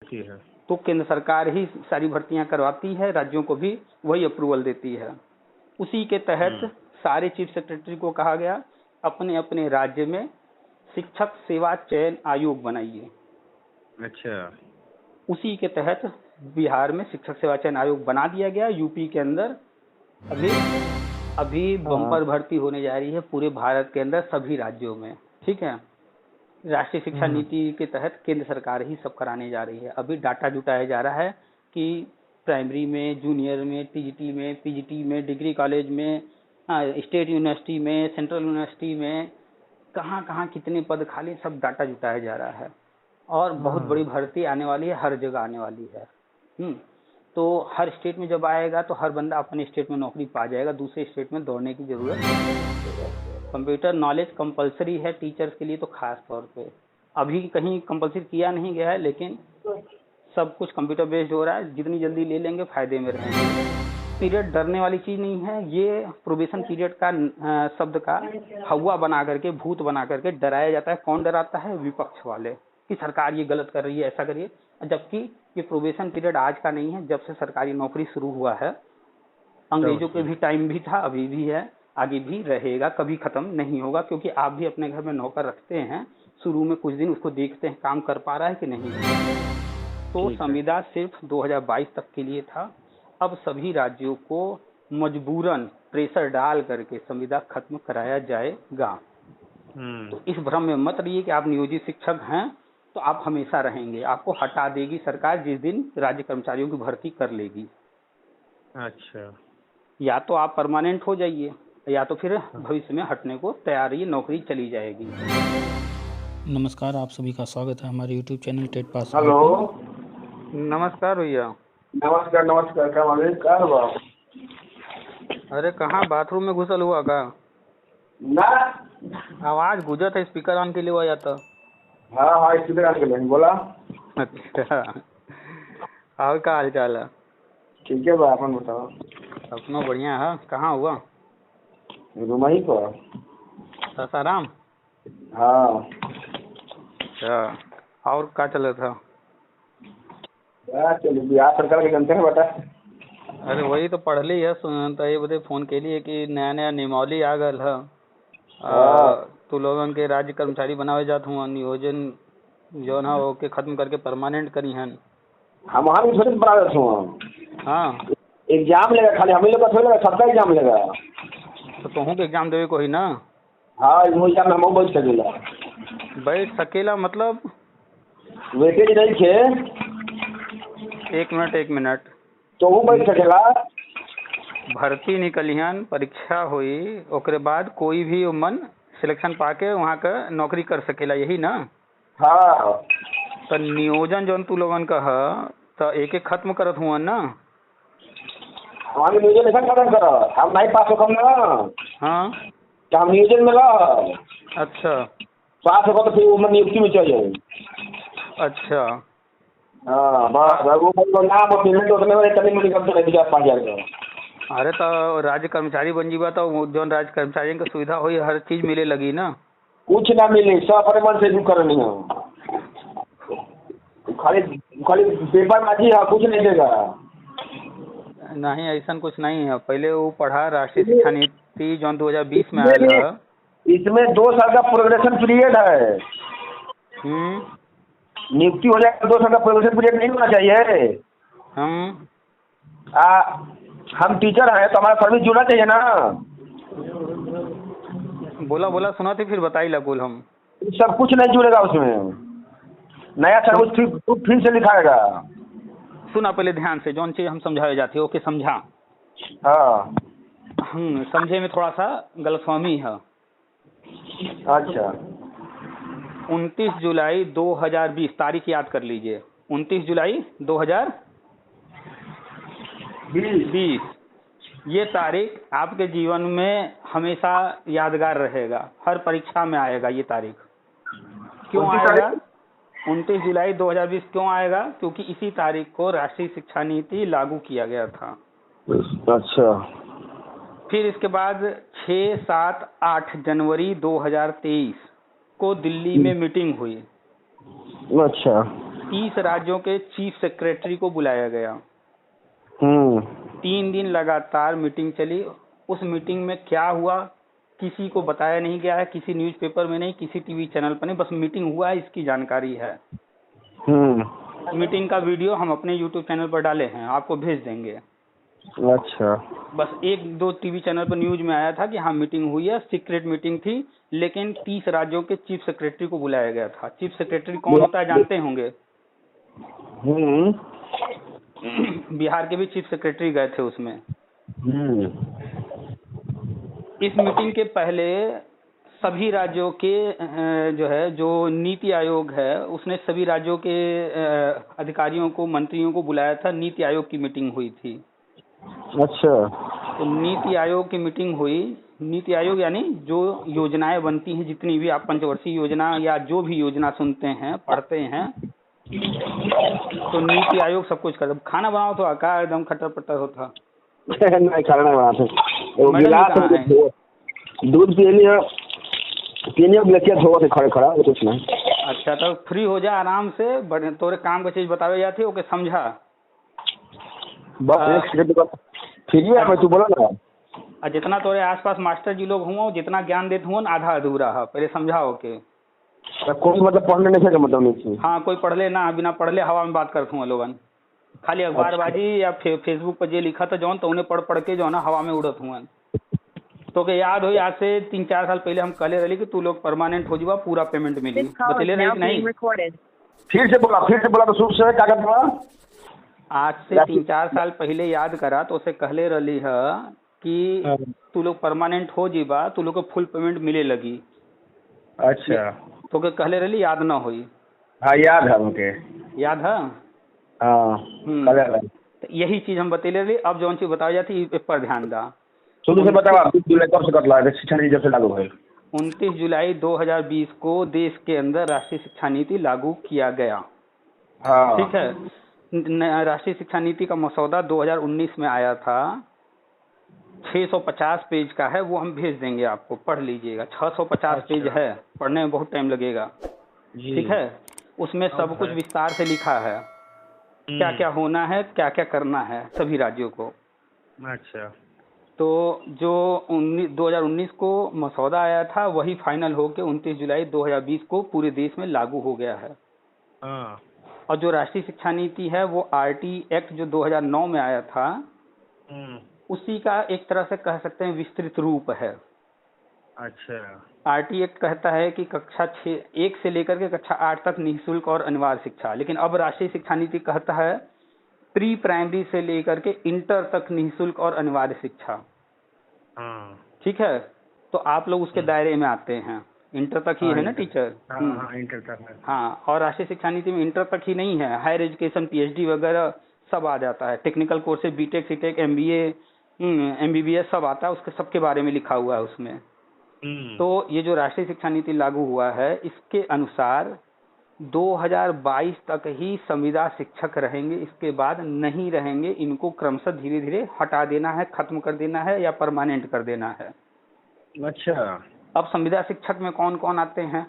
करती है। तो केंद्र सरकार ही सारी भर्तियां करवाती है, राज्यों को भी वही अप्रूवल देती है। उसी के तहत सारे चीफ सेक्रेटरी को कहा गया अपने अपने राज्य में शिक्षक सेवा चयन आयोग बनाइए। अच्छा। उसी के तहत बिहार में शिक्षक सेवा चयन आयोग बना दिया गया। यूपी के अंदर अभी अभी बम्पर भर्ती होने जा रही है पूरे भारत के अंदर सभी राज्यों में। ठीक है, राष्ट्रीय शिक्षा नीति के तहत केंद्र सरकार ही सब कराने जा रही है। अभी डाटा जुटाया जा रहा है कि प्राइमरी में, जूनियर में, टीजीटी में, पीजीटी में, डिग्री कॉलेज में, स्टेट यूनिवर्सिटी में, सेंट्रल यूनिवर्सिटी में कहाँ कहाँ कितने पद खाली, सब डाटा जुटाया जा रहा है। और बहुत बड़ी भर्ती आने वाली है, हर जगह आने वाली है। तो हर स्टेट में जब आएगा तो हर बंदा अपने स्टेट में नौकरी पा जाएगा, दूसरे स्टेट में दौड़ने की जरूरत नहीं। कंप्यूटर नॉलेज कंपलसरी है टीचर्स के लिए, तो खास तौर पे अभी कहीं कंपलसरी किया नहीं गया है, लेकिन सब कुछ कंप्यूटर बेस्ड हो रहा है। जितनी जल्दी ले लेंगे फायदे में रहेंगे। पीरियड डरने वाली चीज नहीं है, ये प्रोबेशन पीरियड का शब्द का हवा बना करके, भूत बना करके डराया जाता है। कौन डराता है? विपक्ष वाले, कि सरकार ये गलत कर रही है, ऐसा करिए। जबकि ये प्रोबेशन पीरियड आज का नहीं है, जब से सरकारी नौकरी शुरू हुआ है। अंग्रेजों के भी टाइम भी था, अभी भी है, आगे भी रहेगा, कभी खत्म नहीं होगा। क्योंकि आप भी अपने घर में नौकर रखते हैं, शुरू में कुछ दिन उसको देखते हैं काम कर पा रहा है कि नहीं। तो संविदा सिर्फ 2022 तक के लिए था। अब सभी राज्यों को मजबूरन प्रेशर डाल करके संविदा खत्म कराया जाएगा। तो इस भ्रम में मत रहिए कि आप नियोजित शिक्षक हैं तो आप हमेशा रहेंगे। आपको हटा देगी सरकार जिस दिन राज्य कर्मचारियों की भर्ती कर लेगी। अच्छा। या तो आप परमानेंट हो जाइए, या तो फिर भविष्य में हटने को तैयार रहिए, नौकरी चली जाएगी। नमस्कार, आप सभी का स्वागत है हमारे YouTube channel TET pass. Hello, नमस्कार भैया। नमस्कार नमस्कार। क्या मालूम क्या हुआ? अरे कहाँ बाथरूम में घुसल हुआ का? ना, आवाज गुजर था, स्पीकर ऑन के लिए हुआ जाता। हाँ हाँ, स्पीकर ऑन के लिए बोला। अच्छा, और क्या हाल चाल है? ठीक है भाई, अपन बताओ। अपना बढ़िया है। कहाँ हुआ? रुमाही को। सासाराम? हाँ। अच्छा, और क्या चल रहा था? क्या चलिए, बिहार सरकार के जनते हैं बेटा। अरे वही तो पढ़ ली है, तो ये बता फोन के लिए कि नया नया नियमावली आ गल है। तो लोगन के राज्य कर्मचारी बनावे जात हुआ, नियोजन जो ना हो के खत्म करके परमानेंट करी हन। हम वहाँ भी थोड़ी बना देते हैं। हाँ, एग्जाम लेगा खाली, हम लोग का थोड़ी लेगा, सबका एग्जाम लेगा। तो तुहू के एग्जाम देवे को ही ना? हाँ, वो एग्जाम में हम बैठ सकेला। बैठ सकेला मतलब? वेटेज नहीं थे। एक मिनट। तो वो बैठ सकेला। भर्ती निकलिहन, परीक्षा हुई, ओकरे बाद कोई भी मन सिलेक्शन पाके वहाँ का नौकरी कर सकेला, यही ना? हाँ। तो नियोजन जौन तू लोगन का है, तो एक एक खत्म करत हुआ ना? हमारे नियोजन ऐसा खत्म करो, हम नहीं पास हो ना। हाँ, तो हम नियोजन में रह। अच्छा पास होगा तो फिर वो नियुक्ति में चल जाए। अच्छा। हाँ बस, वो नाम और पेमेंट उतने में तभी मुझे कम से कम 5,000 का। अरे तो राज्य कर्मचारी बन जीवा तो जौन राज्य कर्मचारियों की सुविधा हुई हर चीज मिले लगी ना? कुछ ना मिले, सब अपने मन से करनी है। खाली खाली पेपर बाजी है, कुछ नहीं देगा। नहीं, ऐसा कुछ नहीं है। पहले वो पढ़ा राष्ट्रीय शिक्षा नीति जौन 2020 में आया है। इसमें 2 साल का प्रोग्रेशन पीरियड है। नियुक्ति हो जाए 2 साल का प्रोग्रेशन पीरियड नहीं होना चाहिए। हम टीचर हैं तो हमारा सर्विस जुड़ना चाहिए ना। बोला सुना थे, फिर बताई लगोल हम। सब कुछ नहीं जुड़ेगा उसमें, नया सर्विस फिर से लिखाएगा। सुना पहले ध्यान से, जौन चीज हम समझाए जाते ओके समझा। हाँ। समझे में थोड़ा सा गलतफहमी है। अच्छा। 29 जुलाई 2020 तारीख याद कर लीजिए। 29 जुलाई 2020 ये तारीख आपके जीवन में हमेशा यादगार रहेगा। हर परीक्षा में आएगा ये तारीख। क्यों आएगा 29 जुलाई 2020? क्यों आएगा? क्योंकि इसी तारीख को राष्ट्रीय शिक्षा नीति लागू किया गया था। अच्छा। फिर इसके बाद 6, 7, 8 जनवरी 2023 को दिल्ली में मीटिंग हुई। अच्छा। 30 राज्यों के चीफ सेक्रेटरी को बुलाया गया। 3 दिन लगातार मीटिंग चली। उस मीटिंग में क्या हुआ किसी को बताया नहीं गया है, किसी न्यूज़पेपर में नहीं, किसी टीवी चैनल पर नहीं, बस मीटिंग हुआ है इसकी जानकारी है। मीटिंग का वीडियो हम अपने यूट्यूब चैनल पर डाले हैं, आपको भेज देंगे। अच्छा। बस 1-2 टीवी चैनल पर न्यूज में आया था कि हाँ मीटिंग हुई है, सीक्रेट मीटिंग थी, लेकिन 30 राज्यों के चीफ सेक्रेटरी को बुलाया गया था। चीफ सेक्रेटरी कौन होता है जानते होंगे? बिहार के भी चीफ सेक्रेटरी गए थे उसमें। इस मीटिंग के पहले सभी राज्यों के जो नीति आयोग है उसने सभी राज्यों के अधिकारियों को, मंत्रियों को बुलाया था। नीति आयोग की मीटिंग हुई थी। अच्छा। तो नीति आयोग की मीटिंग हुई। नीति आयोग यानी जो योजनाएं बनती हैं, जितनी भी आप पंचवर्षीय योजना या जो भी योजना सुनते हैं, पढ़ते हैं, तो नीति आयोग सब कुछ करता। खाना बनाओ तो आकार एकदम खटर पटर होता। नहीं खाना नहीं बनाते। वो मैडम गिलास कहाँ है? दूध पीने लेके धो से खड़े खड़ा कुछ नहीं। अच्छा तो फ्री हो जा आराम से, तोरे काम का चीज बतावे जाती है, ओके समझा। बस एक सेकंड फ्री है, तू बोला ना। जितना तोरे आसपास मास्टर जी लोग हुआ, जितना ज्ञान देते हुआ आधा अधूरा है, पहले समझाओ के। कोई मतलब पढ़ने नहीं है मतलब नहीं। हाँ कोई पढ़ले ना, बिना पढ़ले हवा में बात करते हुआ लोगन, खाली अखबारबाजी या फेसबुक पर जे लिखा था जौन तो उन्हें पढ़ के जो ना हवा में उड़त हुआ। तो के याद हो, आज से 3-4 साल पहले हम कहले रही कि तू लोग परमानेंट हो जावा, पूरा पेमेंट मिली, बतले रही कि नहीं? फिर से बोला तो शुरू से क्या करता? आज से 3-4 साल पहले याद करा तो उसे कहले रही है कि तू लोग परमानेंट हो जीवा, तू लोग को फुल पेमेंट मिले लगी। अच्छा। तो के कहले रही, याद ना हुई? हाँ याद है मुझे। याद है? तो यही चीज हम बतेले रही। अब जो चीज बताई जाती इस पर ध्यान दा। शुरू से बताओ, 20 जुलाई कब से कटला है शिक्षा नीति जब से लागू हुई? 29 जुलाई 2020 को देश के अंदर राष्ट्रीय शिक्षा नीति लागू किया गया। ठीक है। राष्ट्रीय शिक्षा नीति का मसौदा 2019 में आया था। 650 पेज का है, वो हम भेज देंगे आपको, पढ़ लीजिएगा। 650 पेज है, पढ़ने में बहुत टाइम लगेगा। ठीक है। उसमें सब कुछ विस्तार से लिखा है, क्या क्या होना है, क्या क्या करना है सभी राज्यों को। अच्छा। तो जो 2019 को मसौदा आया था वही फाइनल होके 29 जुलाई 2020 को पूरे देश में लागू हो गया है। और जो राष्ट्रीय शिक्षा नीति है वो आरटी एक्ट जो 2009 में आया था उसी का एक तरह से कह सकते हैं विस्तृत रूप है। अच्छा। आरटी एक्ट कहता है कि कक्षा 1 से लेकर के कक्षा 8 तक निःशुल्क और अनिवार्य शिक्षा, लेकिन अब राष्ट्रीय शिक्षा नीति कहता है प्री प्राइमरी से लेकर के इंटर तक निःशुल्क और अनिवार्य शिक्षा। ठीक है। तो आप लोग उसके दायरे में आते हैं, इंटर तक ही है ना टीचर? इंटर तक है। हाँ, और राष्ट्रीय शिक्षा नीति में इंटर तक ही नहीं है, हायर एजुकेशन पीएचडी वगैरह सब आ जाता है, टेक्निकल कोर्स से बीटेक सीटेक एमबीए एमबीबीएस सब आता है, उसके सबके बारे में लिखा हुआ है उसमें। तो ये जो राष्ट्रीय शिक्षा नीति लागू हुआ है इसके अनुसार 2022 तक ही संविदा शिक्षक रहेंगे, इसके बाद नहीं रहेंगे। इनको क्रमशः धीरे धीरे हटा देना है, खत्म कर देना है या परमानेंट कर देना है। अच्छा। अब संविदा शिक्षक में कौन कौन आते हैं?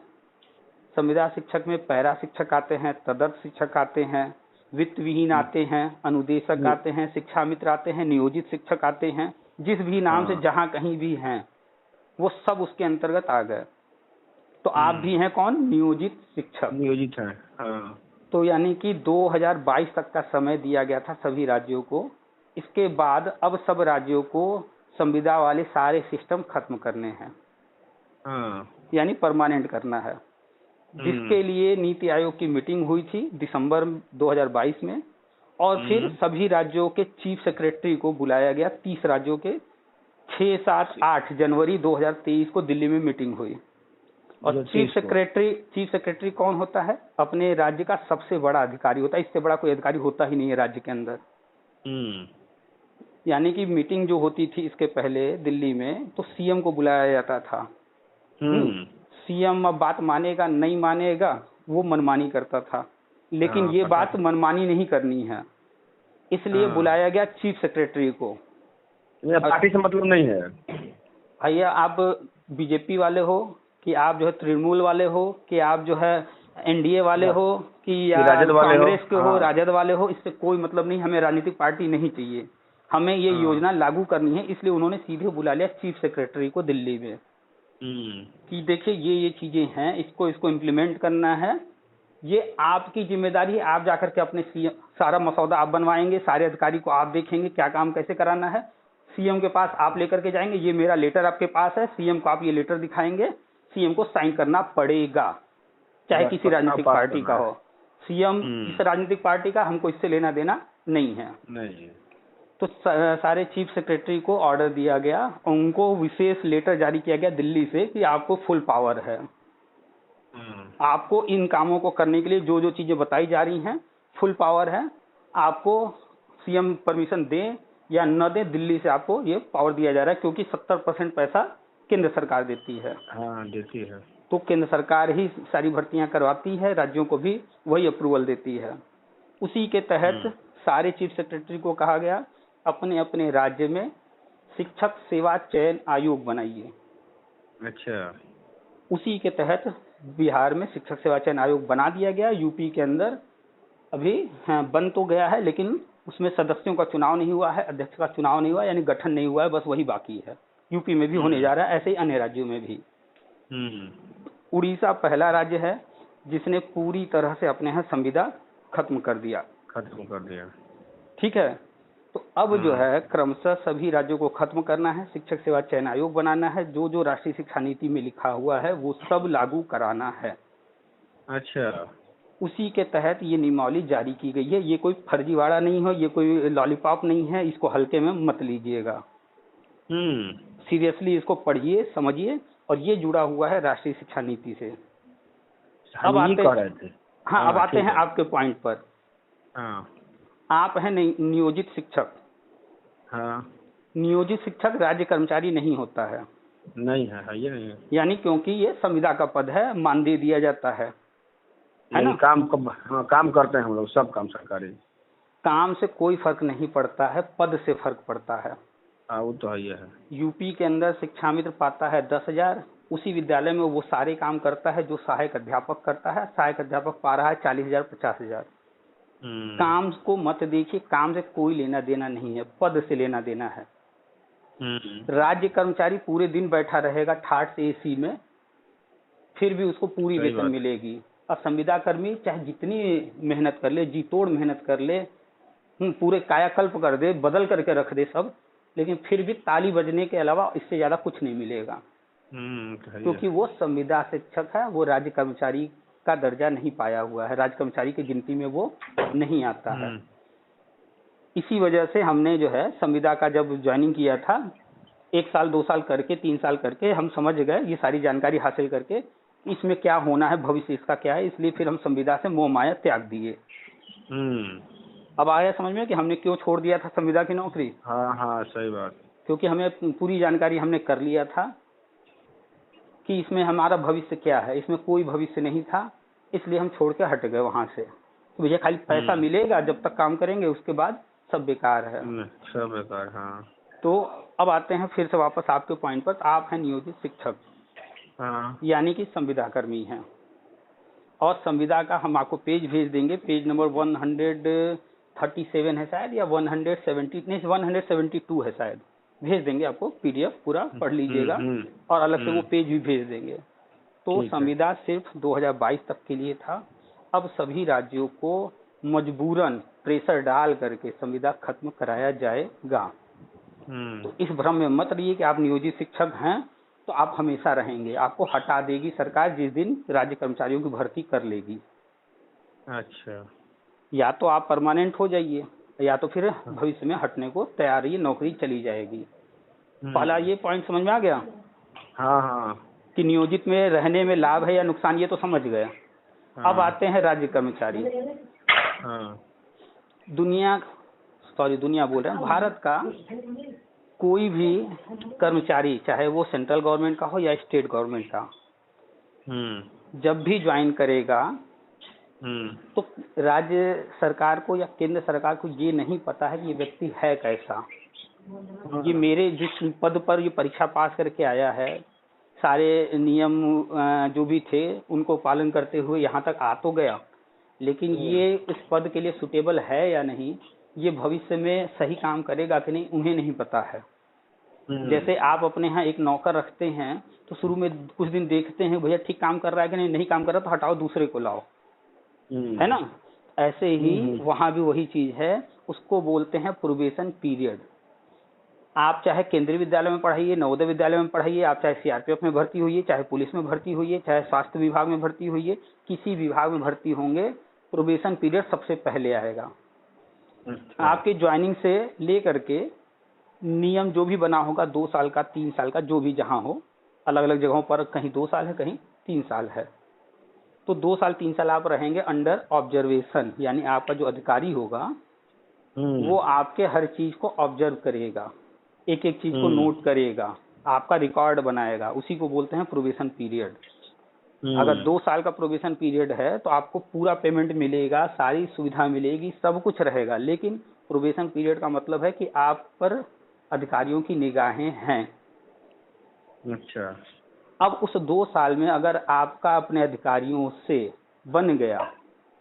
संविदा शिक्षक में पैरा शिक्षक आते हैं, तदर्थ शिक्षक आते हैं, वित्त विहीन आते हैं, अनुदेशक आते हैं, शिक्षा मित्र आते हैं, नियोजित शिक्षक आते हैं। जिस भी नाम से जहाँ कहीं भी हैं वो सब उसके अंतर्गत आ गए। तो आप भी हैं कौन? नियोजित शिक्षक। नियोजित है। तो यानी कि 2022 तक का समय दिया गया था सभी राज्यों को। इसके बाद अब सब राज्यों को संविदा वाले सारे सिस्टम खत्म करने हैं, यानी परमानेंट करना है, जिसके लिए नीति आयोग की मीटिंग हुई थी दिसंबर 2022 में। और फिर सभी राज्यों के चीफ सेक्रेटरी को बुलाया गया। 30 राज्यों के 6, 7, 8 जनवरी 2023 को दिल्ली में मीटिंग हुई। और चीफ सेक्रेटरी कौन होता है? अपने राज्य का सबसे बड़ा अधिकारी होता है, इससे बड़ा कोई अधिकारी होता ही नहीं है राज्य के अंदर। यानी कि मीटिंग जो होती थी इसके पहले दिल्ली में तो सीएम को बुलाया जाता था। सीएम अब बात मानेगा नहीं मानेगा वो मनमानी करता था, लेकिन ये बात मनमानी नहीं करनी है, इसलिए बुलाया गया चीफ सेक्रेटरी को। पार्टी से मतलब नहीं है भैया, आप बीजेपी वाले हो कि आप जो है तृणमूल वाले हो कि आप जो है एनडीए वाले हो कि या राजद वाले हो, कांग्रेस के हो, हाँ। राजद वाले हो, इससे कोई मतलब नहीं। हमें राजनीतिक पार्टी नहीं चाहिए, हमें ये योजना लागू करनी है। इसलिए उन्होंने सीधे बुला लिया चीफ सेक्रेटरी को दिल्ली में कि देखिए ये चीजें हैं, इसको इम्प्लीमेंट करना है, ये आपकी जिम्मेदारी है। आप जाकर के अपने सीएम, सारा मसौदा आप बनवाएंगे, सारे अधिकारी को आप देखेंगे क्या काम कैसे कराना है, सीएम के पास आप लेकर के जाएंगे, ये मेरा लेटर आपके पास है, सीएम को आप ये लेटर दिखाएंगे, सीएम को साइन करना पड़ेगा, चाहे किसी राजनीतिक पार्टी का हो। सीएम किसी राजनीतिक पार्टी का, हमको इससे लेना देना नहीं है। तो सारे चीफ सेक्रेटरी को ऑर्डर दिया गया, उनको विशेष लेटर जारी किया गया दिल्ली से कि आपको फुल पावर है, आपको इन कामों को करने के लिए जो जो चीजें बताई जा रही हैं फुल पावर है, आपको सीएम परमिशन दे या न दे, दिल्ली से आपको ये पावर दिया जा रहा है, क्योंकि 70% पैसा केंद्र सरकार देती है। हाँ, देती है। तो केंद्र सरकार ही सारी भर्तियां करवाती है, राज्यों को भी वही अप्रूवल देती है। उसी के तहत सारे चीफ सेक्रेटरी को कहा गया अपने अपने राज्य में शिक्षक सेवा चयन आयोग बनाइए। अच्छा। उसी के तहत बिहार में शिक्षक सेवा चयन आयोग बना दिया गया। यूपी के अंदर अभी बन तो गया है, लेकिन उसमें सदस्यों का चुनाव नहीं हुआ है, अध्यक्ष का चुनाव नहीं हुआ, यानी गठन नहीं हुआ है, बस वही बाकी है। यूपी में भी होने जा रहा है, ऐसे ही अन्य राज्यों में भी। उड़ीसा पहला राज्य है जिसने पूरी तरह से अपने यहाँ संविदा खत्म कर दिया। ठीक है, तो अब जो है क्रमशः सभी राज्यों को खत्म करना है, शिक्षक सेवा चयन आयोग बनाना है, जो जो राष्ट्रीय शिक्षा नीति में लिखा हुआ है वो सब लागू कराना है। अच्छा। उसी के तहत ये नियमावली जारी की गई है। ये कोई फर्जीवाड़ा नहीं हो, ये कोई लॉलीपॉप नहीं है, इसको हल्के में मत लीजिएगा। सीरियसली इसको पढ़िए, समझिए, और ये जुड़ा हुआ है राष्ट्रीय शिक्षा नीति से। अब आते हैं आपके पॉइंट पर। आप हैं नियोजित शिक्षक। नियोजित शिक्षक राज्य कर्मचारी नहीं होता है। नहीं है, ये नहीं है। यानी क्योंकि ये संविदा का पद है, मानदेय दिया जाता है ना। काम करते हैं हम लोग, सब काम सरकारी। काम से कोई फर्क नहीं पड़ता है, पद से फर्क पड़ता है। वो तो है। यूपी के अंदर शिक्षा मित्र पाता है 10,000, उसी विद्यालय में वो सारे काम करता है जो सहायक अध्यापक करता है। सहायक अध्यापक पा रहा है 40,000 50,000। काम को मत देखिए, काम से कोई लेना देना नहीं है, पद से लेना देना है। राज्य कर्मचारी पूरे दिन बैठा रहेगा ठाट से एसी में, फिर भी उसको पूरी वेतन मिलेगी। और संविदा कर्मी चाहे जितनी मेहनत कर ले, जी तोड़ मेहनत कर ले, पूरे कायाकल्प कर दे, बदल करके रख दे सब, लेकिन फिर भी ताली बजने के अलावा इससे ज्यादा कुछ नहीं मिलेगा। क्योंकि वो संविदा शिक्षक है, वो राज्य कर्मचारी का दर्जा नहीं पाया हुआ है, राज्य कर्मचारी की गिनती में वो नहीं आता है। इसी वजह से हमने जो है संविदा का जब ज्वाइनिंग किया था, 1 साल 2 साल करके 3 साल करके हम समझ गए, ये सारी जानकारी हासिल करके इसमें क्या होना है, भविष्य इसका क्या है, इसलिए फिर हम संविदा से मोह माया त्याग दिए। अब आया समझ में कि हमने क्यों छोड़ दिया था संविदा की नौकरी। हाँ, सही बात। क्योंकि हमें पूरी जानकारी हमने कर लिया था कि इसमें हमारा भविष्य क्या है, इसमें कोई भविष्य नहीं था, इसलिए हम छोड़ के हट गए वहां से। तो भैया खाली पैसा मिलेगा, जब तक काम करेंगे उसके बाद सब बेकार है। सब बेकार। हाँ। तो अब आते हैं फिर से वापस आपके पॉइंट पर। आप हैं नियोजित शिक्षक, यानी कि संविदा कर्मी हैं, और संविदा का हम आपको पेज भेज देंगे। पेज नंबर 137 है शायद, या 172 है शायद, भेज देंगे आपको PDF, पूरा पढ़ लीजिएगा, और अलग से वो पेज भी भेज देंगे। तो संविदा सिर्फ 2022 तक के लिए था। अब सभी राज्यों को मजबूरन प्रेशर डाल करके संविदा खत्म कराया जाएगा। तो इस भ्रम में मत रहिए कि आप नियोजित शिक्षक हैं तो आप हमेशा रहेंगे। आपको हटा देगी सरकार जिस दिन राज्य कर्मचारियों की भर्ती कर लेगी। अच्छा। या तो आप परमानेंट हो जाइए, या तो फिर भविष्य में हटने को तैयार ही, नौकरी चली जाएगी। पहला ये पॉइंट समझ में आ गया। हाँ। कि नियोजित में रहने में लाभ है या नुकसान, ये तो समझ गए। अब आते हैं राज्य कर्मचारी। दुनिया बोल रहे हैं, भारत का कोई भी कर्मचारी, चाहे वो सेंट्रल गवर्नमेंट का हो या स्टेट गवर्नमेंट का, जब भी ज्वाइन करेगा तो राज्य सरकार को या केंद्र सरकार को ये नहीं पता है कि ये व्यक्ति है कैसा। ये मेरे जिस पद पर ये परीक्षा पास करके आया है, सारे नियम जो भी थे उनको पालन करते हुए यहाँ तक आ तो गया, लेकिन ये इस पद के लिए सुटेबल है या नहीं, ये भविष्य में सही काम करेगा कि नहीं, उन्हें नहीं पता है। जैसे आप अपने यहाँ एक नौकर रखते हैं तो शुरू में कुछ दिन देखते हैं भैया ठीक काम कर रहा है कि नहीं, नहीं काम कर रहा तो हटाओ दूसरे को लाओ, है ना। ऐसे ही वहाँ भी वही चीज है, उसको बोलते हैं प्रोबेशन पीरियड। आप चाहे केंद्रीय विद्यालय में पढ़ाइए, नवोदय विद्यालय में पढ़ाइए, आप चाहे सीआरपीएफ में भर्ती होइए, चाहे पुलिस में भर्ती होइए, चाहे स्वास्थ्य विभाग में भर्ती होइए, किसी विभाग में भर्ती होंगे, प्रोबेशन पीरियड सबसे पहले आएगा। आपके ज्वाइनिंग से लेकर के नियम जो भी बना होगा 2 साल का, 3 साल का, जो भी जहाँ हो, अलग अलग जगहों पर कहीं 2 साल है, कहीं 3 साल है, तो 2 साल 3 साल आप रहेंगे अंडर ऑब्जर्वेशन, यानी आपका जो अधिकारी होगा वो आपके हर चीज को ऑब्जर्व करेगा, एक एक चीज को नोट करेगा, आपका रिकॉर्ड बनाएगा, उसी को बोलते हैं प्रोबेशन पीरियड। अगर 2 साल का प्रोबेशन पीरियड है तो आपको पूरा पेमेंट मिलेगा, सारी सुविधा मिलेगी, सब कुछ रहेगा, लेकिन प्रोबेशन पीरियड का मतलब है कि आप पर अधिकारियों की निगाहें हैं। अच्छा। अब उस 2 साल में अगर आपका अपने अधिकारियों से बन गया,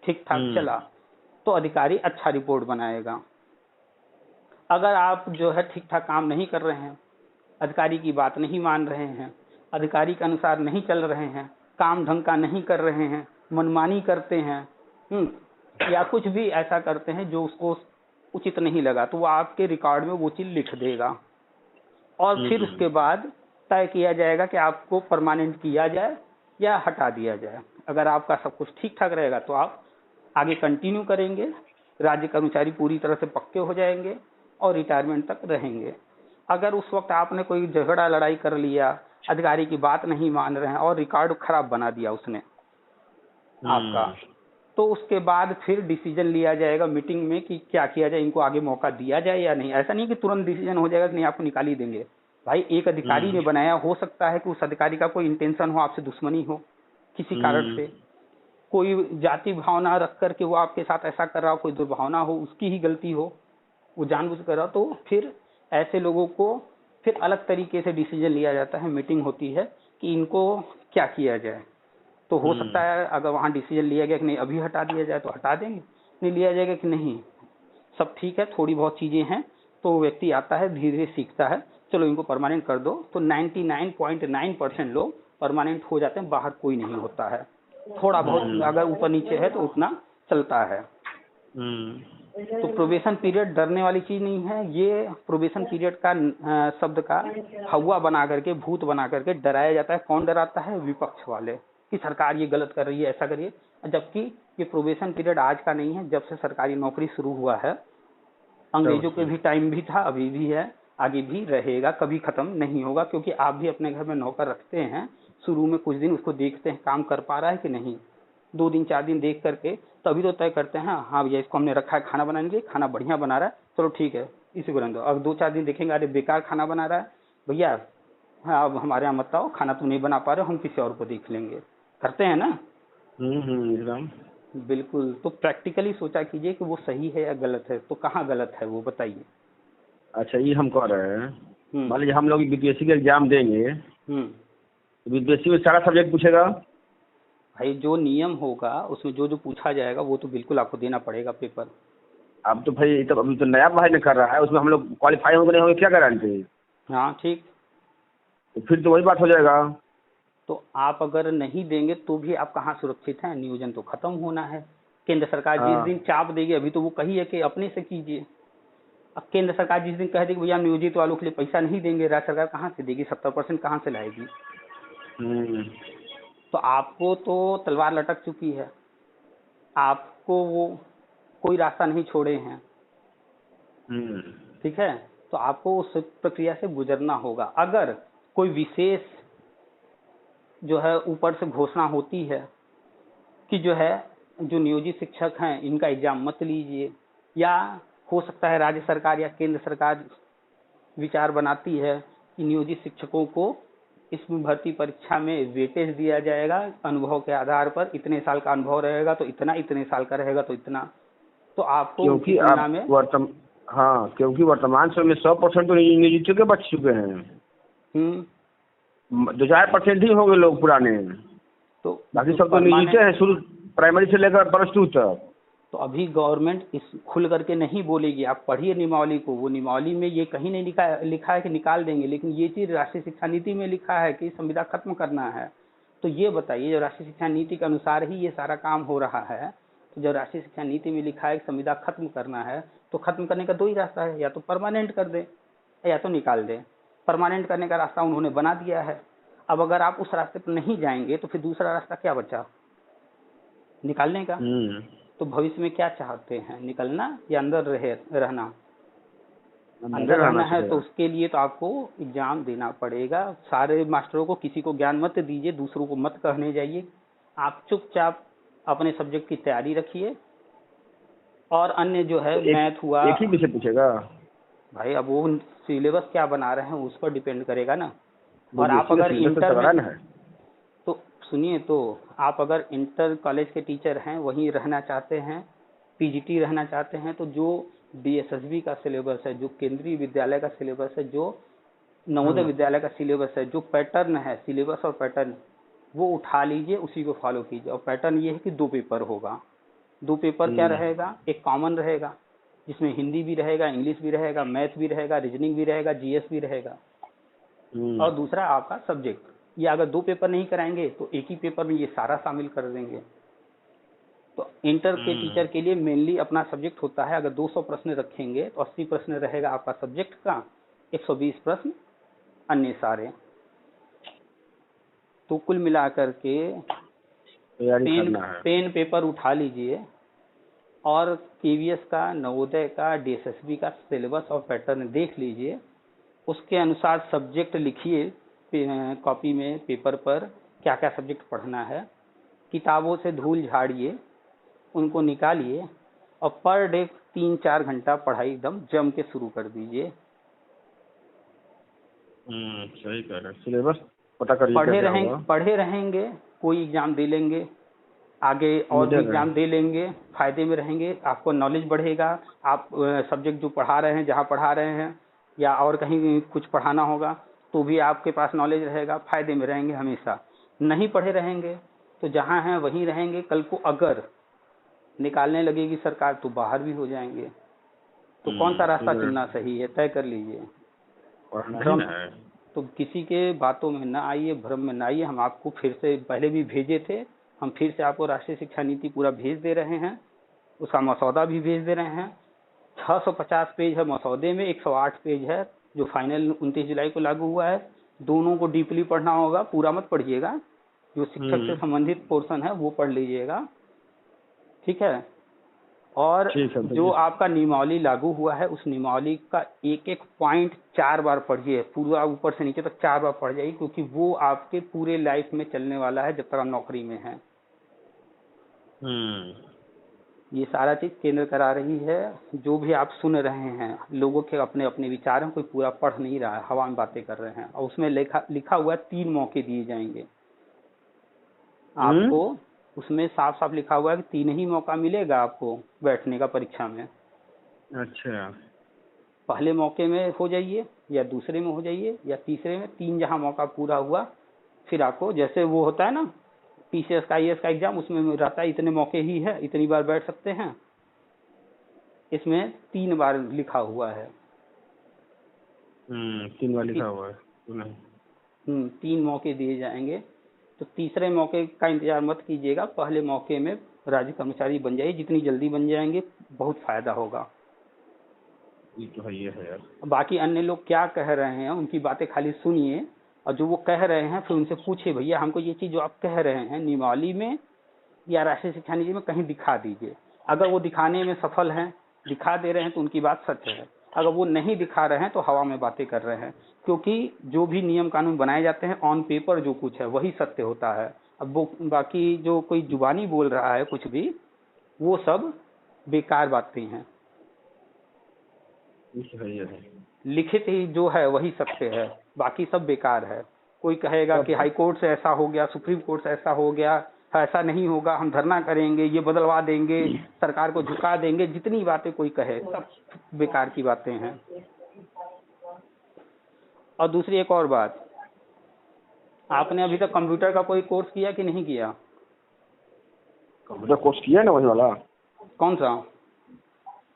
ठीक ठाक चला, तो अधिकारी अच्छा रिपोर्ट बनाएगा। अगर आप जो है ठीक ठाक काम नहीं कर रहे हैं, अधिकारी की बात नहीं मान रहे हैं, अधिकारी के अनुसार नहीं चल रहे हैं, काम ढंग का नहीं कर रहे हैं, मनमानी करते हैं, या कुछ भी ऐसा करते हैं जो उसको उचित नहीं लगा, तो वो आपके रिकॉर्ड में वो चीज लिख देगा और फिर उसके बाद तय किया जाएगा कि आपको परमानेंट किया जाए या हटा दिया जाए। अगर आपका सब कुछ ठीक ठाक रहेगा तो आप आगे कंटिन्यू करेंगे, राज्य कर्मचारी पूरी तरह से पक्के हो जाएंगे और रिटायरमेंट तक रहेंगे। अगर उस वक्त आपने कोई झगड़ा लड़ाई कर लिया, अधिकारी की बात नहीं मान रहे हैं और रिकॉर्ड खराब बना दिया उसने आपका, तो उसके बाद फिर डिसीजन लिया जाएगा मीटिंग में कि क्या किया जाए, इनको आगे मौका दिया जाए या नहीं। ऐसा नहीं कि तुरंत डिसीजन हो जाएगा कि नहीं आपको निकाल ही देंगे। भाई एक अधिकारी ने बनाया, हो सकता है कि उस अधिकारी का कोई इंटेंशन हो, आपसे दुश्मनी हो किसी कारण से, कोई जाति भावना रख करके वो आपके साथ ऐसा कर रहा हो, कोई दुर्भावना हो, उसकी ही गलती हो, वो जानबूझ कर रहा, तो फिर ऐसे लोगों को फिर अलग तरीके से डिसीजन लिया जाता है, मीटिंग होती है कि इनको क्या किया जाए। तो हो सकता है अगर वहाँ डिसीजन लिया गया कि नहीं अभी हटा दिया जाए तो हटा देंगे, नहीं लिया जाएगा कि नहीं सब ठीक है, थोड़ी बहुत चीजें हैं, तो व्यक्ति आता है धीरे धीरे सीखता है, चलो इनको परमानेंट कर दो, तो 99.9% लोग परमानेंट हो जाते हैं, बाहर कोई नहीं होता है। थोड़ा बहुत अगर ऊपर नीचे है तो उतना चलता है। तो प्रोबेशन पीरियड डरने वाली चीज नहीं है, ये प्रोबेशन पीरियड का शब्द का हवा बना करके, भूत बना करके डराया जाता है। कौन डराता है? विपक्ष वाले, कि सरकार ये गलत कर रही है, ऐसा करिए। जबकि ये प्रोबेशन पीरियड आज का नहीं है, जब से सरकारी नौकरी शुरू हुआ है, अंग्रेजों के भी टाइम भी था, अभी भी है, आगे भी रहेगा, कभी खत्म नहीं होगा। क्योंकि आप भी अपने घर में नौकर रखते हैं, शुरू में कुछ दिन उसको देखते हैं काम कर पा रहा है कि नहीं, 2 दिन 4 दिन देख करके तभी तो तय करते हैं हाँ भैया इसको हमने रखा है खाना बनाने के लिए, खाना बढ़िया बना रहा है, चलो ठीक है इसी को रहने दो। अब 2-4 दिन देखेंगे अरे बेकार खाना बना रहा है भैया, हाँ अब हमारे यहाँ मत आओ, खाना तुम नहीं बना पा रहे हो, हम किसी और को देख लेंगे। करते हैं ना? एकदम बिल्कुल। तो प्रैक्टिकली सोचा कीजिए कि वो सही है या गलत है, तो कहाँ गलत है वो बताइए। अच्छा ये हम कह रहे हैं, मान लीजिए हम लोग बीपीएससी का एग्जाम देंगे, बीपीएससी में सारा सब्जेक्ट पूछेगा? भाई जो नियम होगा उसमें जो जो पूछा जाएगा वो तो बिल्कुल आपको देना पड़ेगा पेपर। अब तो भाई तब अभी तो नया पढ़ाई न कर रहा है, उसमें हम लोग क्वालिफाई होंगे नहीं होंगे क्या गारंटी? हाँ ठीक, तो फिर तो वही बात हो जाएगा। तो आप अगर नहीं देंगे तो भी आप कहाँ सुरक्षित हैं, नियोजन तो खत्म होना है। केंद्र सरकार जिस दिन चाप देगी, अभी तो वो कही है कि अपने से कीजिए, अब केंद्र सरकार जिस दिन कह देगी भैया नियोजित वालों के लिए पैसा नहीं देंगे, राज्य सरकार कहाँ से देगी, 70% कहाँ से लाएगी? तो आपको तो तलवार लटक चुकी है, आपको वो कोई रास्ता नहीं छोड़े हैं, ठीक है। तो आपको उस प्रक्रिया से गुजरना होगा। अगर कोई विशेष जो है ऊपर से घोषणा होती है कि जो है जो नियोजित शिक्षक हैं इनका एग्जाम मत लीजिए, या हो सकता है राज्य सरकार या केंद्र सरकार विचार बनाती है कि नियोजित शिक्षकों को इसमें भर्ती परीक्षा में वेटेज दिया जाएगा अनुभव के आधार पर, इतने साल का अनुभव रहेगा तो इतना, इतने साल का रहेगा तो इतना, तो आपको क्योंकि क्योंकि वर्तमान समय में 100% तो नियोजित के बच चुके हैं। 2-4% ही होंगे लोग पुराने, तो बाकी सब तो नीचे है, शुरू प्राइमरी से लेकर +2 तक। तो अभी गवर्नमेंट इस खुल करके नहीं बोलेगी, आप पढ़िए नियमावली को, वो नियमावली में ये कहीं नहीं लिखा है कि निकाल देंगे, लेकिन ये चीज़ राष्ट्रीय शिक्षा नीति में लिखा है कि संविदा खत्म करना है। तो ये बताइए, जो राष्ट्रीय शिक्षा नीति के अनुसार ही ये सारा काम हो रहा है, तो जब राष्ट्रीय शिक्षा नीति में लिखा है कि संविदा खत्म करना है, तो खत्म करने का 2 ही रास्ता है, या तो परमानेंट कर दे या तो निकाल दे। परमानेंट करने का रास्ता उन्होंने बना दिया है। अब अगर आप उस रास्ते पर नहीं जाएंगे तो फिर दूसरा रास्ता क्या बचा, निकालने का। तो भविष्य में क्या चाहते हैं, निकलना या अंदर रहना? अंदर रहना है तो उसके लिए तो आपको एग्जाम देना पड़ेगा। सारे मास्टरों को, किसी को ज्ञान मत दीजिए, दूसरों को मत कहने जाइए, आप चुपचाप अपने सब्जेक्ट की तैयारी रखिए। और अन्य जो है मैथ हुआ, एक ही विषय पूछेगा भाई, अब वो सिलेबस क्या बना रहे हैं उस पर डिपेंड करेगा ना। और आप अगर इंटर में, तो सुनिए, तो आप अगर इंटर कॉलेज के टीचर हैं, वहीं रहना चाहते हैं, पीजीटी रहना चाहते हैं, तो जो डीएसएसबी का सिलेबस है, जो केंद्रीय विद्यालय का सिलेबस है, जो नवोदय विद्यालय का सिलेबस है, जो पैटर्न है, सिलेबस और पैटर्न, वो उठा लीजिए, उसी को फॉलो कीजिए। और पैटर्न ये है कि 2 पेपर होगा। 2 पेपर क्या रहेगा, एक कॉमन रहेगा जिसमें हिंदी भी रहेगा, इंग्लिश भी रहेगा, मैथ भी रहेगा, रीजनिंग भी रहेगा, जीएस भी रहेगा, और दूसरा आपका सब्जेक्ट। या अगर 2 पेपर नहीं कराएंगे तो एक ही पेपर में ये सारा शामिल कर देंगे। तो इंटर के टीचर के लिए मेनली अपना सब्जेक्ट होता है। अगर 200 प्रश्न रखेंगे तो 80 प्रश्न रहेगा आपका सब्जेक्ट का, 120 प्रश्न अन्य सारे। तो कुल मिलाकर के पेन पेपर उठा लीजिए और केवीएस का, नवोदय का, डीएसएसबी का सिलेबस और पैटर्न देख लीजिए। उसके अनुसार सब्जेक्ट लिखिए कॉपी में, पेपर पर क्या क्या सब्जेक्ट पढ़ना है। किताबों से धूल झाड़िए, उनको निकालिए और पर डे 3-4 घंटा पढ़ाई एकदम जम के शुरू कर दीजिए। सही कह रहे हैं। सिलेबस पता करिए, पढ़े रहेंगे, कोई एग्जाम दे लेंगे, आगे और भी एग्जाम दे लेंगे, फायदे में रहेंगे, आपको नॉलेज बढ़ेगा। आप सब्जेक्ट जो पढ़ा रहे हैं, जहाँ पढ़ा रहे हैं, या और कहीं कुछ पढ़ाना होगा तो भी आपके पास नॉलेज रहेगा, फायदे में रहेंगे। हमेशा नहीं पढ़े रहेंगे तो जहाँ हैं वहीं रहेंगे। कल को अगर निकालने लगेगी सरकार तो बाहर भी हो जाएंगे। तो कौन सा रास्ता चुनना सही है, तय कर लीजिए। तो किसी के बातों में ना आइए, भ्रम में ना आइए। हम आपको फिर से पहले भी भेजे थे, हम फिर से आपको राष्ट्रीय शिक्षा नीति पूरा भेज दे रहे हैं, उसका मसौदा भी भेज दे रहे हैं। 650 पेज है मसौदे में, 108 पेज है जो फाइनल 29 जुलाई को लागू हुआ है। दोनों को डीपली पढ़ना होगा, पूरा मत पढ़िएगा, जो शिक्षक से संबंधित पोर्शन है वो पढ़ लीजिएगा, ठीक है। और जो आपका नियमावली लागू हुआ है, उस नियमावली का एक एक पॉइंट 4 बार पढ़िए, पूरा ऊपर से नीचे तक 4 बार पढ़ जाइए, क्योंकि वो आपके पूरे लाइफ में चलने वाला है जब तक आप नौकरी में हैं। ये सारा चीज केंद्र करा रही है। जो भी आप सुन रहे हैं, लोगों के अपने अपने विचार हैं, कोई पूरा पढ़ नहीं रहा है, हवा में बातें कर रहे हैं। और उसमें लिखा हुआ है 3 मौके दिए जाएंगे आपको। उसमें साफ साफ लिखा हुआ है कि 3 ही मौका मिलेगा आपको बैठने का परीक्षा में। अच्छा, पहले मौके में हो जाइए, या दूसरे में हो जाइए, या तीसरे में। 3 जहाँ मौका पूरा हुआ, फिर आपको, जैसे वो होता है ना पीसीएस का, आईएएस का एग्जाम, उसमें रहता है इतने मौके ही है, इतनी बार बैठ सकते हैं। इसमें 3 बार लिखा हुआ है। 3 बार लिखा हुआ है। 3 मौके दिए जाएंगे। तो तीसरे मौके का इंतजार मत कीजिएगा, पहले मौके में राज्य कर्मचारी बन जाइए। जितनी जल्दी बन जाएंगे बहुत फायदा होगा। ये तो है यार। बाकी अन्य लोग क्या कह रहे हैं उनकी बातें खाली सुनिए, और जो वो कह रहे हैं फिर उनसे पूछिए, भैया हमको ये चीज जो आप कह रहे हैं नियमावली में या राष्ट्रीय शिक्षा नीति में कहीं दिखा दीजिए। अगर वो दिखाने में सफल हैं, दिखा दे रहे हैं, तो उनकी बात सच है। अगर वो नहीं दिखा रहे हैं तो हवा में बातें कर रहे हैं, क्योंकि जो भी नियम कानून बनाए जाते हैं ऑन पेपर जो कुछ है वही सत्य होता है। अब वो बाकी जो कोई जुबानी बोल रहा है कुछ भी, वो सब बेकार बातें हैं। लिखित ही जो है वही सत्य है, बाकी सब बेकार है। कोई कहेगा कि हाई कोर्ट से ऐसा हो गया, सुप्रीम कोर्ट से ऐसा हो गया, ऐसा नहीं होगा, हम धरना करेंगे, ये बदलवा देंगे, सरकार को झुका देंगे, जितनी बातें कोई कहे सब बेकार की बातें हैं। और दूसरी एक और बात, आपने अभी तक कंप्यूटर का कोई कोर्स किया कि नहीं किया? कंप्यूटर कोर्स किया है ना वही वाला, कौन सा?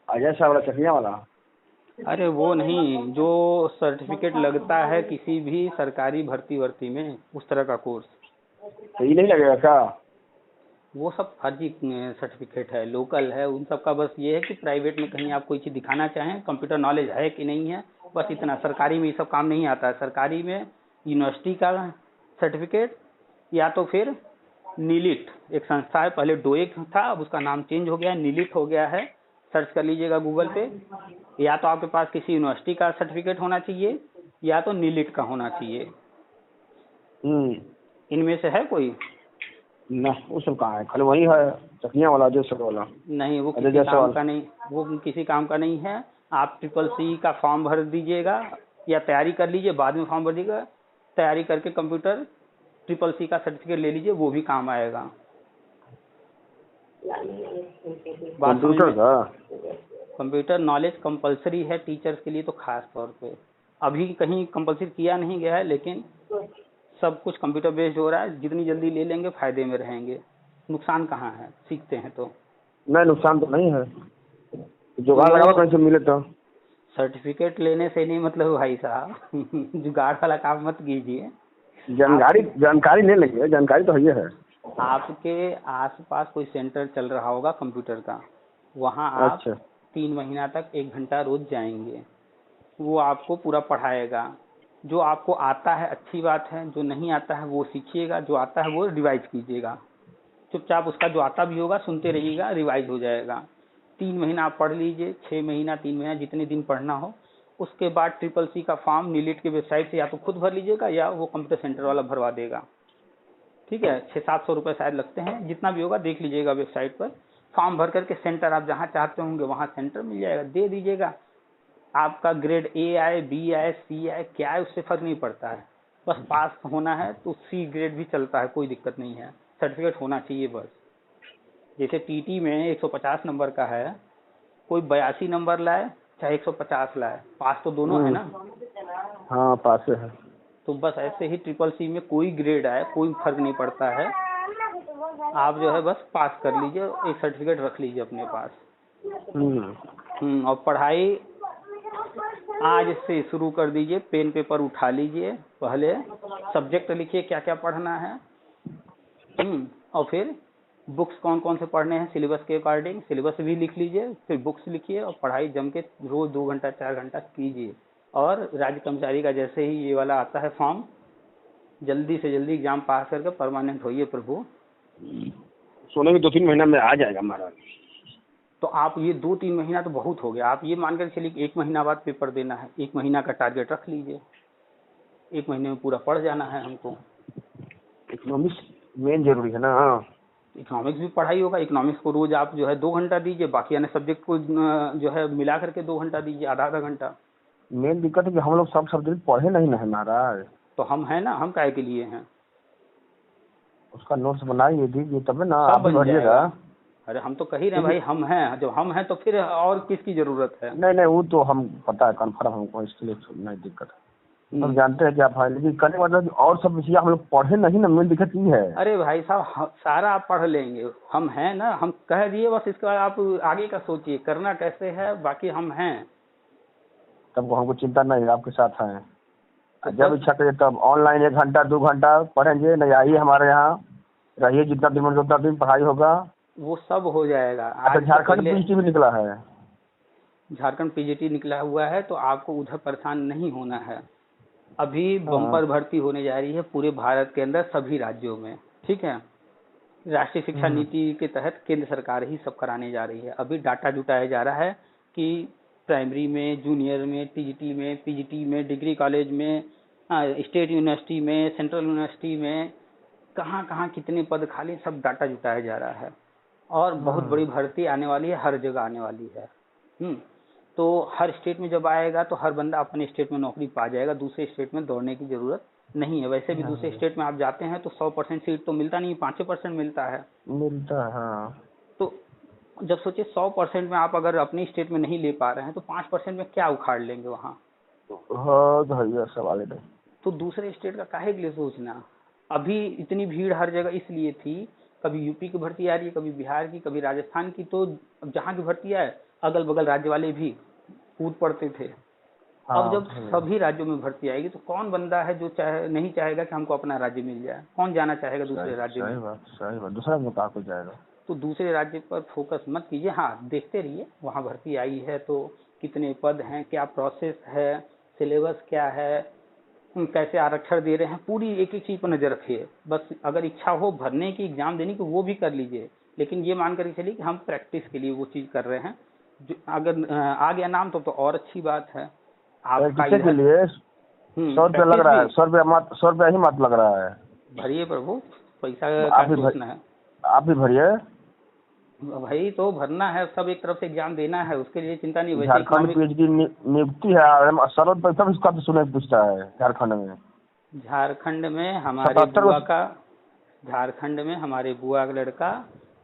अजय शाह वाला, चकिया वाला। अरे वो नहीं, जो सर्टिफिकेट लगता है किसी भी सरकारी भर्ती में, उस तरह का कोर्स। तो ये नहीं लगेगा क्या? वो सब फर्जी सर्टिफिकेट है, लोकल है, उन सब का बस ये है कि प्राइवेट में कहीं आप कोई चीज़ दिखाना चाहें, कंप्यूटर नॉलेज है कि नहीं है, बस इतना। सरकारी में ये सब काम नहीं आता है। सरकारी में यूनिवर्सिटी का सर्टिफिकेट, या तो फिर नीलिट एक संस्था है, पहले डोएक था, अब उसका नाम चेंज हो गया है, नीलिट हो गया है, सर्च कर लीजिएगा गूगल पे। या तो आपके पास किसी यूनिवर्सिटी का सर्टिफिकेट होना चाहिए, या तो नीलिट का होना चाहिए। इनमें से है कोई? ना, वो सब कहाँ है, खाली वही है चकिया वाला, अजय शाह वाला। नहीं, वो किसी काम का नहीं, वो किसी काम का नहीं है। आप CCC का फॉर्म भर दीजिएगा या तैयारी कर लीजिए, बाद में फॉर्म भर दीजिएगा, तैयारी करके कंप्यूटर CCC का सर्टिफिकेट ले लीजिए, वो भी काम आएगा। कंप्यूटर का कंप्यूटर नॉलेज कंपलसरी है टीचर्स के लिए, तो खास तौर पे अभी कहीं कंपलसरी किया नहीं गया है, लेकिन सब कुछ कंप्यूटर बेस्ड हो रहा है। जितनी जल्दी ले लेंगे फायदे में रहेंगे, नुकसान कहाँ है, सीखते हैं तो। नहीं, नुकसान तो नहीं है, जुगाड़ लगाओ कहीं से मिले तो। सर्टिफिकेट लेने से नहीं मतलब भाई साहब, जुगाड़ वाला काम मत कीजिए। जानकारी ले लेंगे, जानकारी तो है। आपके आसपास कोई सेंटर चल रहा होगा कंप्यूटर का, वहाँ आप 3 महीना तक 1 घंटा रोज जाएंगे, वो आपको पूरा पढ़ाएगा। जो आपको आता है अच्छी बात है, जो नहीं आता है वो सीखिएगा, जो आता है वो रिवाइज कीजिएगा। चुपचाप उसका जो आता भी होगा सुनते रहिएगा, रिवाइज हो जाएगा। 3 महीना आप पढ़ लीजिए, 6 महीना, 3 महीना, जितने दिन पढ़ना हो। उसके बाद CCC का फॉर्म नीलिट की वेबसाइट से या तो खुद भर लीजिएगा, या वो कंप्यूटर सेंटर वाला भरवा देगा। ठीक है, 600-700 रुपये शायद लगते हैं, जितना भी होगा देख लीजिएगा वेबसाइट पर। फॉर्म भर करके सेंटर आप जहाँ चाहते होंगे वहाँ सेंटर मिल जाएगा, दे दीजिएगा। आपका ग्रेड A आए, B आए, C आए, क्या है उससे फर्क नहीं पड़ता है, बस पास होना है। तो C ग्रेड भी चलता है, कोई दिक्कत नहीं है, सर्टिफिकेट होना चाहिए बस। जैसे TT में 150 नंबर का है, कोई 82 नंबर लाए चाहे 150 लाए, पास तो दोनों है ना। हाँ, पास है। तो बस ऐसे ही CCC में कोई ग्रेड आए, कोई फर्क नहीं पड़ता है। आप जो है बस पास कर लीजिए, एक सर्टिफिकेट रख लीजिए अपने पास। और पढ़ाई आज से शुरू कर दीजिए, पेन पेपर उठा लीजिए, पहले सब्जेक्ट लिखिए क्या क्या पढ़ना है, और फिर बुक्स कौन कौन से पढ़ने हैं सिलेबस के अकॉर्डिंग, सिलेबस भी लिख लीजिए, फिर बुक्स लिखिए और पढ़ाई जम के रोज 2 घंटा 4 घंटा कीजिए। और राज्य कर्मचारी का जैसे ही ये वाला आता है फॉर्म, जल्दी से जल्दी एग्जाम पास करके परमानेंट होइए प्रभु। सोने में 2-3 महीना में आ जाएगा महाराज। तो आप ये 2-3 महीना तो बहुत हो गया, आप ये मान कर चलिए 1 महीना बाद पेपर देना है, 1 महीना का टारगेट रख लीजिए, 1 महीने में पूरा पढ़ जाना है हमको। इकोनॉमिक्स मेन जरूरी है ना। इकोनॉमिक्स भी पढ़ाई होगा, इकोनॉमिक्स को रोज आप जो है 2 घंटा दीजिए, बाकी अन्य सब्जेक्ट को जो है मिला करके 2 घंटा दीजिए, आधा घंटा। मेन दिक्कत है कि हम लोग सब सब्जेक्ट पढ़े नहीं ना है महाराज। तो हम हैं ना, हम काहे के लिए हैं। उसका नोट्स बनाइए, दीजिए, तब ना सब आप बन बढ़िएगा। जाएगा। अरे हम तो कह ही रहे हैं भाई, हम हैं, जब हम हैं तो फिर और किसकी जरूरत है। नहीं, वो तो हम पता है, कन्फर्म हमको, इसके लिए नहीं दिक्कत है। हम जानते हैं कि आप, लेकिन करने का मतलब और सब विषय हम लोग पढ़े नहीं ना, मेन दिक्कत ये है। अरे भाई साहब, सारा आप पढ़ लेंगे, हम हैं ना, हम कह दिए बस, इसके बाद आप आगे का सोचिए करना कैसे है, बाकी हम हैं। तब हमको चिंता नहीं, आपके साथ हैं। जब इच्छा करिए तब ऑनलाइन 1 घंटा 2 घंटा पढ़ेंगे, नहीं आइए हमारे यहाँ, रहिए, जितना दिन मन उतना दिन पढ़ाई होगा, वो सब हो जाएगा। अच्छा, झारखंड PGT भी निकला है। झारखंड PGT निकला हुआ है, तो आपको उधर परेशान नहीं होना है। अभी बम्पर भर्ती होने जा रही है पूरे भारत के अंदर सभी राज्यों में। ठीक है, राष्ट्रीय शिक्षा नीति के तहत केंद्र सरकार ही सब कराने जा रही है। अभी डाटा जुटाया जा रहा है कि प्राइमरी में, जूनियर में, TGT में, PGT में, डिग्री कॉलेज में, स्टेट यूनिवर्सिटी में, सेंट्रल यूनिवर्सिटी में, कहाँ कहाँ कितने पद खाली, सब डाटा जुटाया जा रहा है। और बहुत बड़ी भर्ती आने वाली है, हर जगह आने वाली है। तो हर स्टेट में जब आएगा तो हर बंदा अपने स्टेट में नौकरी पा जाएगा, दूसरे स्टेट में दौड़ने की जरूरत नहीं है। वैसे भी दूसरे स्टेट में आप जाते हैं तो 100% सीट तो मिलता नहीं, 5% मिलता है। हाँ। तो जब सोचिए 100% में आप अगर अपनी स्टेट में नहीं ले पा रहे हैं तो 5% में क्या उखाड़ लेंगे वहाँ। हाँ, सवाल है। तो दूसरे स्टेट का काहे के लिए सोचना, अभी इतनी भीड़ हर जगह इसलिए थी, कभी यूपी की भर्ती आ रही है, कभी बिहार की, कभी राजस्थान की, तो अब जहाँ की भर्ती आए अगल बगल राज्य वाले भी कूद पड़ते थे। अब हाँ जब सभी राज्यों में भर्ती आएगी तो कौन बंदा है जो नहीं चाहेगा कि हमको अपना राज्य मिल जाए? कौन जाना चाहेगा दूसरे राज्य में? सही बात, दूसरा में कहाँ को जाएगा। तो दूसरे राज्य पर फोकस मत कीजिए। हाँ, देखते रहिए वहाँ भर्ती आई है तो कितने पद हैं, क्या प्रोसेस है, सिलेबस क्या है, कैसे आरक्षण दे रहे हैं, पूरी एक एक चीज पर नजर रखिए। बस अगर इच्छा हो भरने की, एग्जाम देने की, वो भी कर लीजिए, लेकिन ये मान कर चलिए कि हम प्रैक्टिस के लिए वो चीज कर रहे हैं। जो अगर आ गया नाम तो और अच्छी बात है। आपका किसके के लिए 100 रुपया लग रहा है? 100 रुपया ही मत लग रहा है। भरिए प्रभु, पैसा आप का भी सोचना है आप भी भरिए। भाई, तो भरना है, सब एक तरफ से एग्जाम देना है, उसके लिए चिंता नहीं। वैसे झारखंड इकोनॉमिक की नियुक्ति है, सरल पैसा भी इसका तो सुने पूछता है झारखंड में। झारखंड में हमारे 77 बुआ का झारखंड में हमारे बुआ का लड़का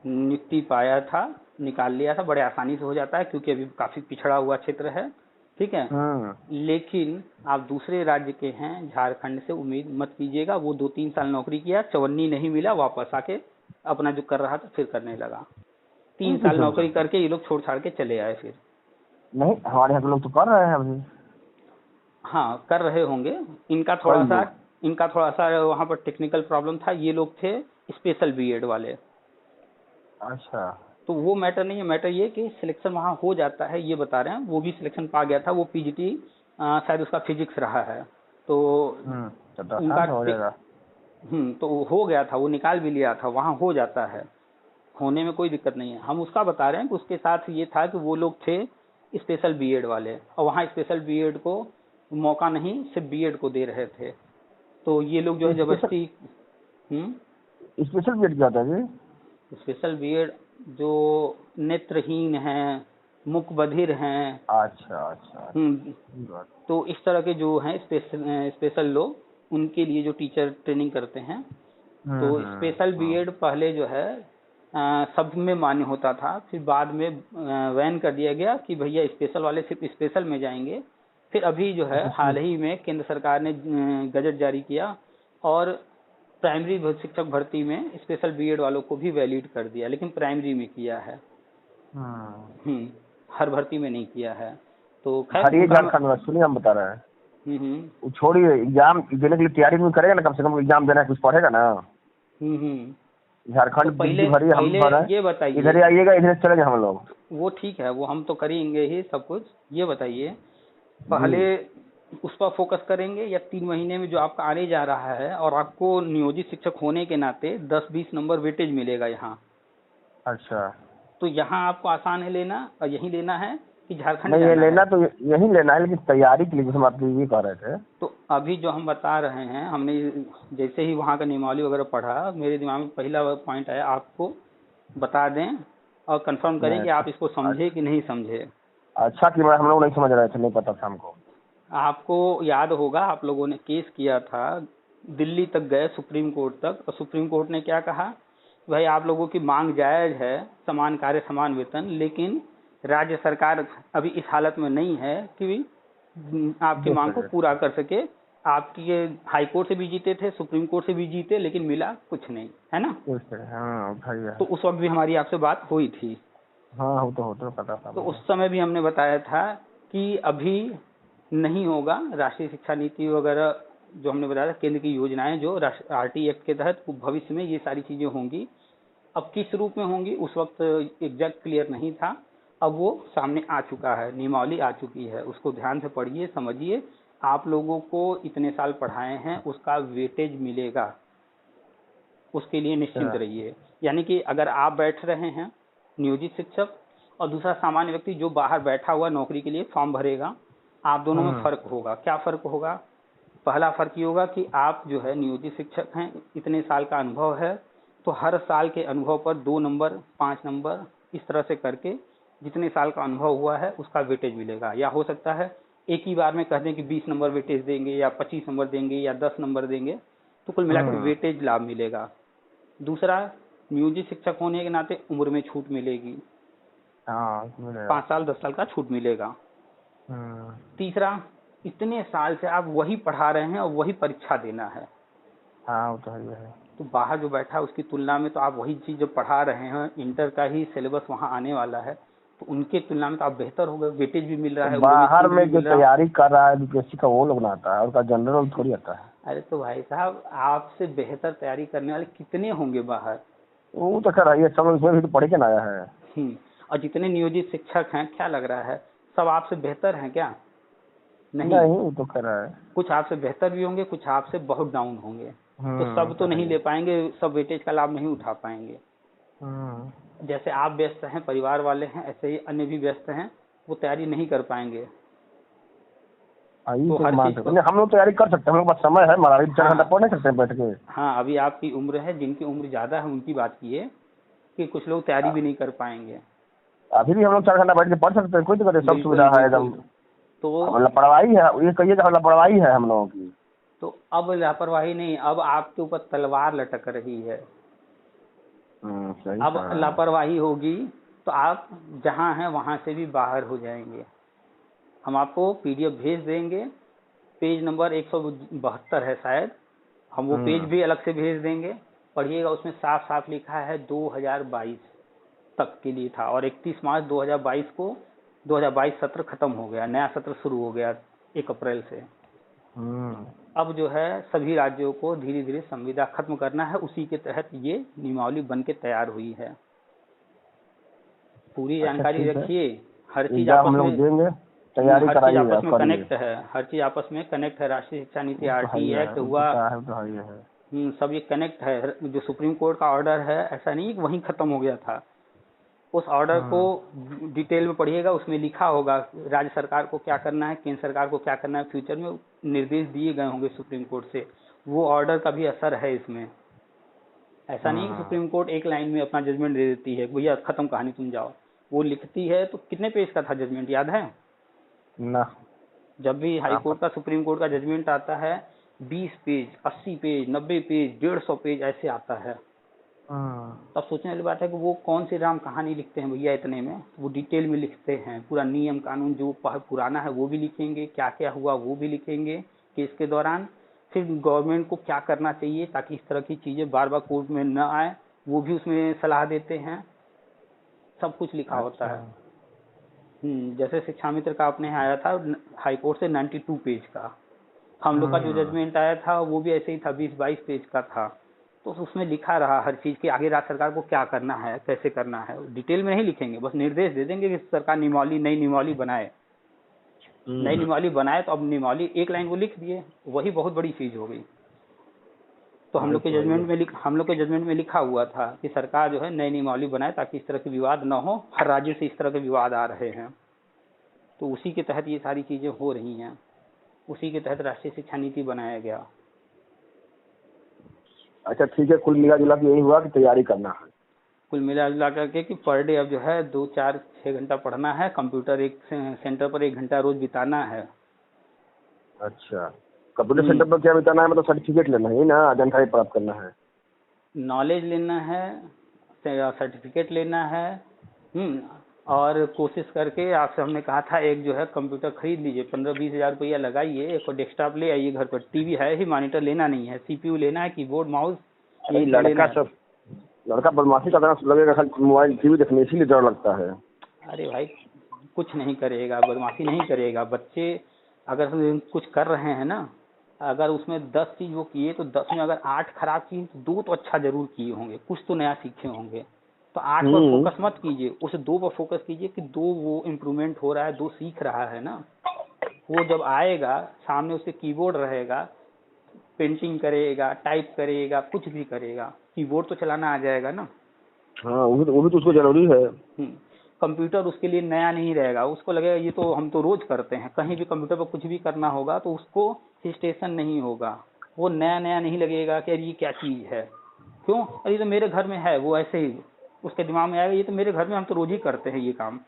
नियुक्ति पाया था, निकाल लिया था, बड़े आसानी से हो जाता है क्योंकि अभी काफी पिछड़ा हुआ क्षेत्र है, ठीक है। लेकिन आप दूसरे राज्य के हैं, झारखंड से उम्मीद मत कीजिएगा। वो 2-3 साल नौकरी किया, 54 नहीं मिला, वापस आके अपना जो कर रहा था फिर करने लगा। 3 साल नौकरी करके ये लोग छोड़ छाड़ के चले आए फिर। नहीं, हमारे यहाँ के लोग तो कर रहे हैं अभी। हाँ, कर रहे होंगे। इनका थोड़ा सा वहाँ पर टेक्निकल प्रॉब्लम था। ये लोग थे स्पेशल बीएड वाले। अच्छा, तो वो मैटर नहीं है, मैटर ये कि सिलेक्शन वहाँ हो जाता है, ये बता रहे हैं। वो भी सिलेक्शन पा गया था, वो पीजीटी शायद उसका फिजिक्स रहा है, तो उनका हो जाएगा। तो हो गया था, वो निकाल भी लिया था, वहाँ हो जाता है, होने में कोई दिक्कत नहीं है। हम उसका बता रहे हैं कि उसके साथ ये था कि वो लोग थे स्पेशल बीएड वाले, और वहाँ स्पेशल बीएड को मौका नहीं, सिर्फ बीएड को दे रहे थे। तो ये लोग जो है जबरदस्ती। स्पेशल बीएड क्या होता है जी? स्पेशल बीएड जो नेत्रहीन हैं, मुख बधिर हैं, अच्छा। तो इस तरह के जो हैं स्पेशल लोग, उनके लिए जो टीचर ट्रेनिंग करते हैं। तो स्पेशल बीएड पहले जो है सब में मान्य होता था, फिर बाद में बैन कर दिया गया कि भैया स्पेशल वाले सिर्फ स्पेशल में जाएंगे। फिर अभी जो है हाल ही में केंद्र सरकार ने गजट जारी किया और प्राइमरी शिक्षक भर्ती में स्पेशल बीएड वालों को भी वैलिड कर दिया, लेकिन प्राइमरी में किया है, हर भर्ती में नहीं किया है। तो खैर झारखंड में सुनिए, हम बता रहे हैं, छोड़िए, एग्जाम देने के लिए तैयारी नहीं करेगा ना, कम से कम एग्जाम देना कुछ पढ़ेगा ना। झारखंड तो पहले ये बताइए, इधर आइएगा, इधर चलेंगे हम लोग। वो ठीक है, वो हम तो करेंगे ही सब कुछ। ये बताइए, पहले उस पर फोकस करेंगे या 3 महीने में जो आपका आने जा रहा है, और आपको नियोजित शिक्षक होने के नाते 10-20 नंबर वेटेज मिलेगा यहाँ। अच्छा, तो यहाँ आपको आसान है लेना, और यहीं लेना है कि झारखंड नहीं, ये लेना तो यहीं लेना है, लेकिन तैयारी के लिए हम आप ये कह रहे थे। तो अभी जो हम बता रहे हैं, हमने जैसे ही वहाँ का नियमावली वगैरह पढ़ा, मेरे दिमाग में पहला पॉइंट आया, आपको बता दें और कंफर्म करें कि आप इसको समझे कि नहीं समझे। अच्छा कि हम लोग नहीं समझ रहे थे, नहीं पता था हमको। आपको याद होगा, आप लोगों ने केस किया था, दिल्ली तक गए, सुप्रीम कोर्ट तक, और सुप्रीम कोर्ट ने क्या कहा, भाई आप लोगों की मांग जायज है, समान कार्य समान वेतन, लेकिन राज्य सरकार अभी इस हालत में नहीं है कि आपकी मांग को पूरा कर सके। आपकी हाई कोर्ट से भी जीते थे, सुप्रीम कोर्ट से भी जीते, लेकिन मिला कुछ नहीं, है ना। तो उस वक्त भी हमारी आपसे बात हुई थी। हाँ, वो तो पता था। तो उस समय भी हमने बताया था कि अभी नहीं होगा, राष्ट्रीय शिक्षा नीति वगैरह जो हमने बताया था, केंद्र की योजनाएं जो आरटी एक्ट के तहत भविष्य में ये सारी चीजें होंगी। अब किस रूप में होंगी उस वक्त एग्जैक्ट क्लियर नहीं था, अब वो सामने आ चुका है, नियमावली आ चुकी है, उसको ध्यान से पढ़िए, समझिए। आप लोगों को इतने साल पढ़ाए हैं, उसका वेटेज मिलेगा, उसके लिए निश्चिंत रहिए। यानी कि अगर आप बैठ रहे हैं नियोजित शिक्षक, और दूसरा सामान्य व्यक्ति जो बाहर बैठा हुआ नौकरी के लिए फॉर्म भरेगा, आप दोनों में फर्क होगा। क्या फर्क होगा? पहला फर्क ये होगा कि आप जो है नियोजित शिक्षक हैं, इतने साल का अनुभव है, तो हर साल के अनुभव पर 2 नंबर, 5 नंबर, इस तरह से करके जितने साल का अनुभव हुआ है उसका वेटेज मिलेगा। या हो सकता है एक ही बार में कह दें कि 20 नंबर वेटेज देंगे, या 25 नंबर देंगे, या 10 नंबर देंगे, तो कुल मिलाकर वेटेज लाभ मिलेगा। दूसरा, नियोजित शिक्षक होने के नाते उम्र में छूट मिलेगी, 5 साल 10 साल का छूट मिलेगा। तीसरा, इतने साल से आप वही पढ़ा रहे हैं और वही परीक्षा देना है, हाँ वो तो है ही है। तो बाहर जो बैठा है उसकी तुलना में तो आप वही चीज़ जो पढ़ा रहे हैं, इंटर का ही सिलेबस वहाँ आने वाला है, तो उनके तुलना में तो आप बेहतर हो गए, वेटेज भी मिल रहा तो है, बाहर ओबीसी भी में जो मिल रहा है। तैयारी कर रहा है बीपीएससी का वो लोग ना आता है, और का जनरल थोड़ी आता है। अरे तो भाई साहब, आपसे बेहतर तैयारी करने वाले कितने होंगे बाहर। वो तो खैर है, ये सब लोग इसमें भी तो पढ़ के ना आया है। और जितने नियोजित शिक्षक हैं, क्या लग रहा है सब आपसे बेहतर हैं क्या? नहीं। नहीं वो तो खैर है। कुछ आपसे बेहतर भी होंगे, कुछ आपसे बहुत डाउन होंगे, तो सब तो है नहीं ही। ले पाएंगे, सब वेटेज का लाभ नहीं उठा पाएंगे। जैसे आप व्यस्त हैं, परिवार वाले हैं, ऐसे ही अन्य भी व्यस्त हैं, वो तैयारी नहीं कर पाएंगे। यही तो तो हर मान चीज सकते को, नहीं, हम लोग तैयारी कर सकते हैं, हम लोग पास समय है, हमारा 4 घंटा हाँ पढ़ नहीं सकते हैं बैठ के। हाँ, अभी आपकी उम्र है, जिनकी उम्र ज्यादा है उनकी बात कीजिए कि कुछ लोग तैयारी भी नहीं कर पाएंगे। अभी भी हम लोग 4 घंटा बैठ के पढ़ सकते हैं, कोई दिक्कत नहीं, सब बिल्कुल सुविधा है बिल्कुल। एकदम। तो लापरवाही है, ये कहिए कि लापरवाही है हम लोगों की। तो अब लापरवाही नहीं, अब आपके ऊपर तलवार लटक रही है। सही अब कहा। लापरवाही होगी तो आप जहां हैं वहां से भी बाहर हो जाएंगे। हम आपको पीडीएफ भेज देंगे, पेज नंबर 172 है शायद, हम वो पेज भी अलग से भेज देंगे, पढ़िएगा। उसमें साफ साफ लिखा है 2022 तक के लिए था, और 31 मार्च 2022 को 2022 सत्र खत्म हो गया, नया सत्र शुरू हो गया 1 अप्रैल से। अब जो है सभी राज्यों को धीरे धीरे संविदा खत्म करना है, उसी के तहत ये नियमावली बन के तैयार हुई है। पूरी अच्छा जानकारी ठीक है, रखिए, हर चीज एग्जाम आपस हम लोग में, देंगे, तैयारी हर चीज कराइए आपस में करिए। कनेक्ट है, हर चीज आपस में कनेक्ट है। राष्ट्रीय शिक्षा नीति, वो तो है आरटी ही है, एक्ट वो हुआ, पता है, तो है ही है। सब ये कनेक्ट है। जो सुप्रीम कोर्ट का ऑर्डर है, ऐसा नहीं कि वहीं खत्म हो गया था, उस ऑर्डर को डिटेल में पढ़िएगा, उसमें लिखा होगा राज्य सरकार को क्या करना है, केंद्र सरकार को क्या करना है, फ्यूचर में निर्देश दिए गए होंगे सुप्रीम कोर्ट से, वो ऑर्डर का भी असर है इसमें। ऐसा नहीं है कि सुप्रीम कोर्ट एक लाइन में अपना जजमेंट दे देती है, भैया खत्म कहानी तुम जाओ। वो लिखती है। तो कितने पेज का था जजमेंट, याद है? ना जब भी हाई कोर्ट का, सुप्रीम कोर्ट का जजमेंट आता है, 20 पेज, 80 पेज, 90 पेज, 150 पेज ऐसे आता है। तब सोचने वाली बात है कि वो कौन सी राम कहानी लिखते हैं भैया इतने में। वो डिटेल में लिखते हैं, पूरा नियम कानून जो पुराना है वो भी लिखेंगे, क्या क्या हुआ वो भी लिखेंगे केस के दौरान, फिर गवर्नमेंट को क्या करना चाहिए ताकि इस तरह की चीजें बार बार कोर्ट में न आए, वो भी उसमें सलाह देते हैं। सब कुछ लिखा होता है। जैसे शिक्षा मित्र का अपने यहाँ आया था हाई कोर्ट से 92 पेज का, हम लोग का जो जजमेंट आया था वो भी ऐसे ही था, 20-22 पेज का था। तो उसमें लिखा रहा हर चीज कि आगे राज्य सरकार को क्या करना है, कैसे करना है। डिटेल में नहीं लिखेंगे, बस निर्देश दे देंगे कि सरकार नियमावली, नई नियमावली बनाए। नई नियमावली बनाए तो अब नियमावली एक लाइन वो लिख दिए, वही बहुत बड़ी चीज हो गई। तो हम लोग के जजमेंट में लिखा हुआ था कि सरकार जो है नई नियमावली बनाए ताकि इस तरह के विवाद न हो। हर राज्य से इस तरह के विवाद आ रहे हैं, तो उसी के तहत ये सारी चीजें हो रही हैं, उसी के तहत राष्ट्रीय शिक्षा नीति बनाया गया। अच्छा ठीक है, कुल मिला जुला के यही हुआ कि तैयारी करना है। कुल मिला जुला करके कि पर डे अब जो है 2-4-6 घंटा पढ़ना है, कंप्यूटर एक सेंटर पर 1 घंटा रोज बिताना है। अच्छा, कंप्यूटर सेंटर पर क्या बिताना है, मतलब सर्टिफिकेट लेना है ना, जानकारी प्राप्त करना है, नॉलेज लेना है, सर्टिफिकेट लेना है। और कोशिश करके आपसे हमने कहा था एक जो है कंप्यूटर खरीद लीजिए, 15-20 हज़ार रुपया लगाइए, एक डेस्कटॉप ले आइए घर पर, टीवी है ही, मॉनिटर लेना नहीं है, सीपीयू लेना है, कीबोर्ड माउस यही सब लेना है। लड़का बदमाशी का लगेगा, खाली मोबाइल टीवी देखने, इसीलिए डर लगता है। अरे भाई कुछ नहीं करेगा, बदमाशी नहीं करेगा। बच्चे अगर कुछ कर रहे हैं ना, अगर उसमें 10 चीज वो किए तो 10 में अगर 8 खराब की तो 2 तो अच्छा जरूर किए होंगे, कुछ तो नया सीखे होंगे। तो 8 पर फोकस मत कीजिए, उस 2 पर फोकस कीजिए कि 2 वो इम्प्रूवमेंट हो रहा है, 2 सीख रहा है ना। वो जब आएगा सामने, उसके कीबोर्ड रहेगा, पेंटिंग करेगा, टाइप करेगा, कुछ भी करेगा, कीबोर्ड तो चलाना आ जाएगा ना। हाँ वो भी तो उसको जरूरी है। कंप्यूटर उसके लिए नया नहीं रहेगा, उसको लगेगा ये तो हम तो रोज करते हैं। कहीं भी कंप्यूटर पर कुछ भी करना होगा तो उसको हिस्टेशन नहीं होगा, वो नया नया नहीं लगेगा कि ये क्या चीज है, क्यों, अरे ये तो मेरे घर में है। वो ऐसे ही उसके दिमाग में आएगा, ये तो मेरे घर में हम तो रोज ही करते हैं ये काम।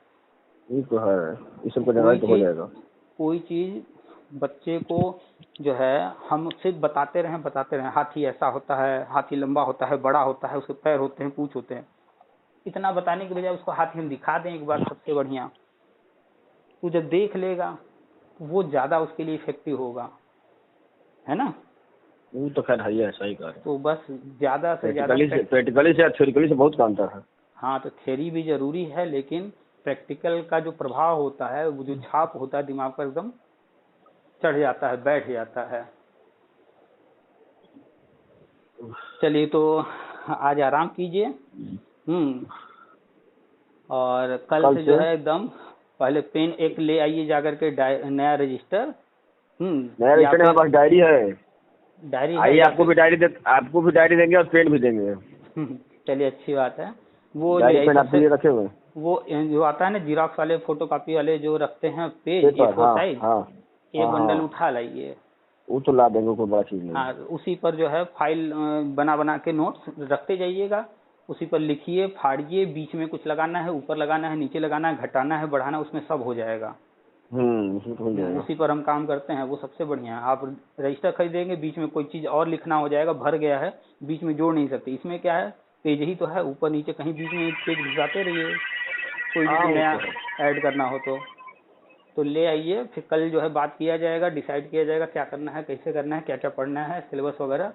ये तो है, इस सबको जानकारी तो हो जाएगा। कोई चीज बच्चे को जो है हम सिर्फ बताते रहें, हाथी ऐसा होता है, हाथी लंबा होता है, बड़ा होता है, उसके पैर होते हैं, पूंछ होते हैं, इतना बताने के बजाय उसको हाथी हम दिखा दें एक बार, सबसे बढ़िया। वो जब देख लेगा वो ज्यादा उसके लिए इफेक्टिव होगा, है ना। वो तो खैर है ही है, सही कह रहे हैं। तो बस ज़्यादा से ज़्यादा प्रैक्टिकली से थ्योरिकली से बहुत का अंतर है। हाँ, तो थ्योरी भी जरूरी है, लेकिन प्रैक्टिकल का जो प्रभाव होता है, वो जो छाप होता है दिमाग पर एकदम चढ़ जाता है, बैठ जाता है। चलिए, तो आज आराम कीजिए। और कल से जो है एकदम पहले पेन एक ले आइए जाकर के, नया रजिस्टर। नया रजिस्टर मेरे पास डायरी है। डायरी है? आइए, आपको भी डायरी देंगे और पेन भी देंगे। चलिए, अच्छी बात है। वो डायरी पेन आपके लिए रखे हुए हैं। वो जो आता है ना जिराक्स वाले, फोटो कॉपी वाले जो रखते हैं पेज, पेपर, साइज, एक बंडल उठा लाइए। वो तो ला देंगे, कोई बड़ा चीज नहीं। हाँ, उसी पर जो है फाइल बना के नोट्स रखते जाइएगा। उसी पर लिखिए, फाड़िए, बीच में कुछ लगाना है, ऊपर लगाना है, नीचे लगाना है, घटाना है, बढ़ाना, उसमें सब हो जाएगा। उसी पर हम काम करते हैं, वो सबसे बढ़िया है। आप रजिस्टर खरीदेंगे, बीच में कोई चीज़ और लिखना हो जाएगा, भर गया है, बीच में जोड़ नहीं सकते। इसमें क्या है, पेज ही तो है, ऊपर नीचे कहीं बीच में पेज घुसाते रहिए, कोई भी नया ऐड करना हो तो ले आइए। फिर कल जो है बात किया जाएगा, डिसाइड किया जाएगा क्या करना है, कैसे करना है, क्या क्या पढ़ना है, सिलेबस वगैरह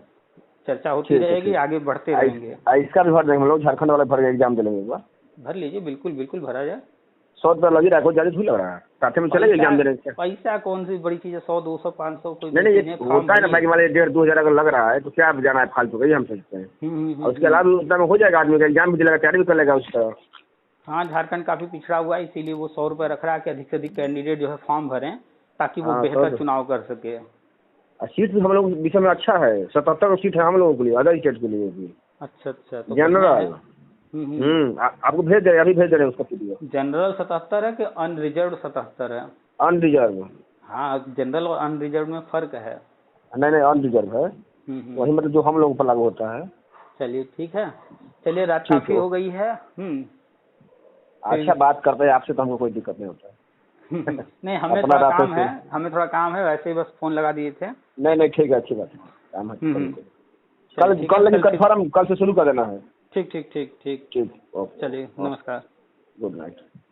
चर्चा होती रहेगी, आगे बढ़ते रहेंगे। इसका भी भर देंगे हम लोग, झारखंड वाला भर के एग्जाम दे लेंगे एक बार। भर लीजिए, बिल्कुल बिल्कुल भरा जाए। 100 रुपया लग ही रहा है, कोई ज्यादा थोड़ी लग रहा है। साथ में चलेंगे एग्जाम देने से। पैसा कौन सी बड़ी चीज है, 100 200 500 कोई नहीं, ये होता है ना भाई, मान 1,500-2,000 अगर लग रहा है तो क्या जाना है फालतू का, ये हम सोचते हैं। और उसके अलावा उतना में हो जाएगा, आदमी का एग्जाम भी दिलेगा, तैयारी भी कर लेगा उसका। हाँ, झारखंड काफी पिछड़ा हुआ है, इसीलिए वो 100 रुपये रख रहा है कि अधिक से अधिक कैंडिडेट जो है फॉर्म भरें, ताकि वो बेहतर चुनाव कर सके। सीट भी हम लोग विषय में अच्छा है, 77 सीट है हम लोगों के लिए, अदर स्टेट के लिए भी। अच्छा, तो जनरल आपको भेज दे रहे, अभी भेज दे रहे उसका पीडीएफ। जनरल 77 है कि अनरिजर्व 77 है? अनरिजर्व। हाँ, जनरल और अनरिजर्व में फर्क है। नहीं, अनरिजर्व है। वही मतलब जो हम लोगों पर लागू होता है। चलिए, ठीक है। चलिए, रात काफी हो गई है। अच्छा, बात करते हैं आपसे तो हमको कोई दिक्कत नहीं होता है। नहीं, हमें थोड़ा काम है, वैसे ही बस फोन लगा दिए थे। नहीं, ठीक है, अच्छी बात है, काम है। कल लेकिन कन्फर्म कल से शुरू कर देना है। ठीक। ओके, चलिए, नमस्कार, गुड नाइट।